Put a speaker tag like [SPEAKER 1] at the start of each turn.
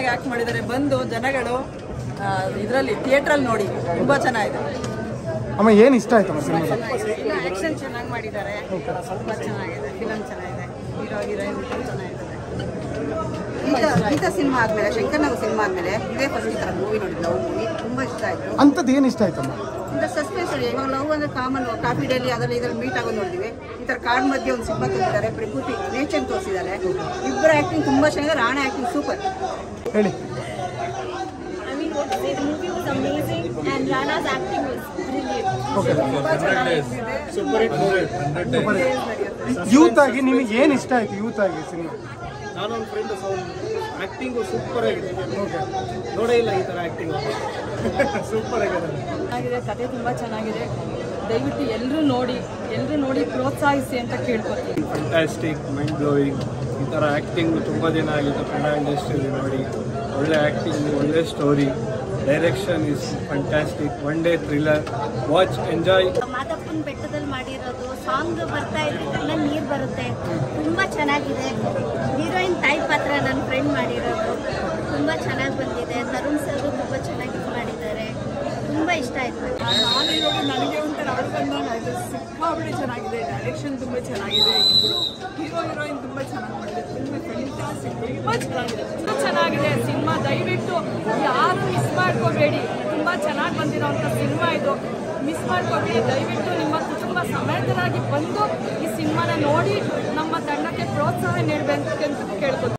[SPEAKER 1] ಚೆನ್ನಾಗಿ ಆಕ್ಟ್ ಮಾಡಿದ್ದಾರೆ. ಬಂದು ಜನಗಳು ಇದರಲ್ಲಿ ಥಿಯೇಟ್ರಲ್ಲಿ ನೋಡಿ, ತುಂಬಾ ಚೆನ್ನಾಗಿದೆ.
[SPEAKER 2] ಅಮ್ಮ ಏನು ಇಷ್ಟ ಆಯ್ತಮ್ಮ ಸಿನಿಮಾ?
[SPEAKER 1] ಆಕ್ಷನ್ ಚೆನ್ನಾಗಿ ಮಾಡಿದ್ದಾರೆ, ತುಂಬಾ ಚೆನ್ನಾಗಿದೆ. ಫಿಲಮ್ ಚೆನ್ನಾಗಿದೆ, ಹೀರೋ ಹೀರೋಯಿನ್ ಚೆನ್ನಾಗಿದೆ.
[SPEAKER 3] ಗೀತಾ ಸಿನಿಮಾ ಆದ್ಮೇಲೆ, ಶಂಕರ್ ನಾಗ್ ಸಿನಿಮಾ ಆದ್ಮೇಲೆ ಇದೇ ಫಸ್ಟ್ ಈ ಥರ ಮೂವಿ ನೋಡಿಲ್ಲ. ಮೂವಿ ತುಂಬಾ ಇಷ್ಟ ಆಯ್ತು.
[SPEAKER 2] ಅಂಥದ್ದು ಏನು ಇಷ್ಟ ಆಯ್ತಮ್ಮ?
[SPEAKER 3] ಇಂಥ ಸಸ್ಪೆನ್ಸ್ ನೋಡಿ. ಇವಾಗ ಲವ್ ಅಂದ್ರೆ ಕಾಮನ್, ಕಾಫಿ ಡೇಲಿ ಅದರಲ್ಲಿ ಇದರಲ್ಲಿ ಮೀಟ್ ಆಗೋದು ನೋಡಿದ್ವಿ. ಈ ಥರ ಕಾಡ್ ಮಧ್ಯೆ ಒಂದು ಸಿನಿಮಾ ತೋರಿಸಿದ್ದಾರೆ, ಪ್ರಕೃತಿ ನೇಚರ್ ತೋರಿಸಿದ್ದಾರೆ. ಇಬ್ಬರ ಆಕ್ಟಿಂಗ್ ತುಂಬಾ ಚೆನ್ನಾಗಿದೆ. Rana acting super.
[SPEAKER 2] ಹೇಳಿ.
[SPEAKER 4] The movie was amazing and Rana's acting was brilliant.
[SPEAKER 2] Youth ಆಗಿ ನಿಮಗೆ ಏನು ಇಷ್ಟ ಆಯ್ತು? ಯೂತ್ ಆಗಿ ಸಿನಿಮಾ
[SPEAKER 5] ನಾನು ಒಂದು ಫ್ರೆಂಡ್ ಆಕ್ಟಿಂಗು ಸೂಪರ್ ಆಗಿದೆ. ನೋಡೇ ಇಲ್ಲ ಈ ಥರ ಆಕ್ಟಿಂಗ್. ಸೂಪರ್ ಆಗಿದೆ.
[SPEAKER 1] ಕತೆ ತುಂಬಾ ಚೆನ್ನಾಗಿದೆ. ದಯವಿಟ್ಟು ಎಲ್ಲರೂ ನೋಡಿ ಪ್ರೋತ್ಸಾಹಿಸಿ ಅಂತ ಕೇಳ್ಕೊತೀನಿ.
[SPEAKER 5] Fantastic, mind blowing. ಈ ಥರ ಆ್ಯಕ್ಟಿಂಗ್ ತುಂಬ ದಿನ ಆಗಿದೆ ಕನ್ನಡ ಇಂಡಸ್ಟ್ರಿಯಲ್ಲಿ ನೋಡಿ. ಒಳ್ಳೆ ಆ್ಯಕ್ಟಿಂಗ್, ಒಳ್ಳೆ story, direction is fantastic. One day thriller, watch, enjoy.
[SPEAKER 4] ಮಾದಪ್ಪನ ಬೆಟ್ಟದಲ್ಲಿ ಮಾಡಿರೋದು ಸಾಂಗ್ ಬರ್ತಾ ಇದ್ರೆ ನೀರು ಬರುತ್ತೆ. ತುಂಬಾ ಚೆನ್ನಾಗಿದೆ. ಹೀರೋಯಿನ್ ತಾಯಿ ಪಾತ್ರ ನನ್ನ ಫ್ರೆಂಡ್ ಮಾಡಿರೋದು ತುಂಬಾ ಚೆನ್ನಾಗಿ ಬಂದಿದೆ. ತರುಣ್ ಸರ್ ತುಂಬಾ ಚೆನ್ನಾಗಿ ಮಾಡಿದ್ದಾರೆ. ತುಂಬಾ ಇಷ್ಟ ಆಯ್ತು.
[SPEAKER 1] ನನಗೆ ಒಂಥರ ಅವಳು ಬಂದಂಗೆ ಸಿಕ್ಕಾಬಿಡಿ ಚೆನ್ನಾಗಿದೆ. ಡೈರೆಕ್ಷನ್ ತುಂಬ ಚೆನ್ನಾಗಿದೆ. ಇಬ್ಬರು ಹೀರೋ ಹೀರೋಯಿನ್ ತುಂಬ ಚೆನ್ನಾಗಿ ಮಾಡಿದೆ. ತುಂಬ ಚೆನ್ನಾಗಿದೆ ಸಿನಿಮಾ. ದಯವಿಟ್ಟು ಯಾರು ಮಿಸ್ ಮಾಡ್ಕೋಬೇಡಿ. ತುಂಬ ಚೆನ್ನಾಗಿ ಬಂದಿರೋಂಥ ಸಿನಿಮಾ ಇದು. ಮಿಸ್ ಮಾಡ್ಕೋಬೇಡಿ. ದಯವಿಟ್ಟು ನಿಮ್ಮ ಕುಟುಂಬ ಸಮೇತರಾಗಿ ಬಂದು ಈ ಸಿನಿಮಾನ ನೋಡಿ ನಮ್ಮ ತಂಡಕ್ಕೆ ಪ್ರೋತ್ಸಾಹ ನೀಡಬೇಕಂತ ಕೇಳ್ಕೊತೀನಿ.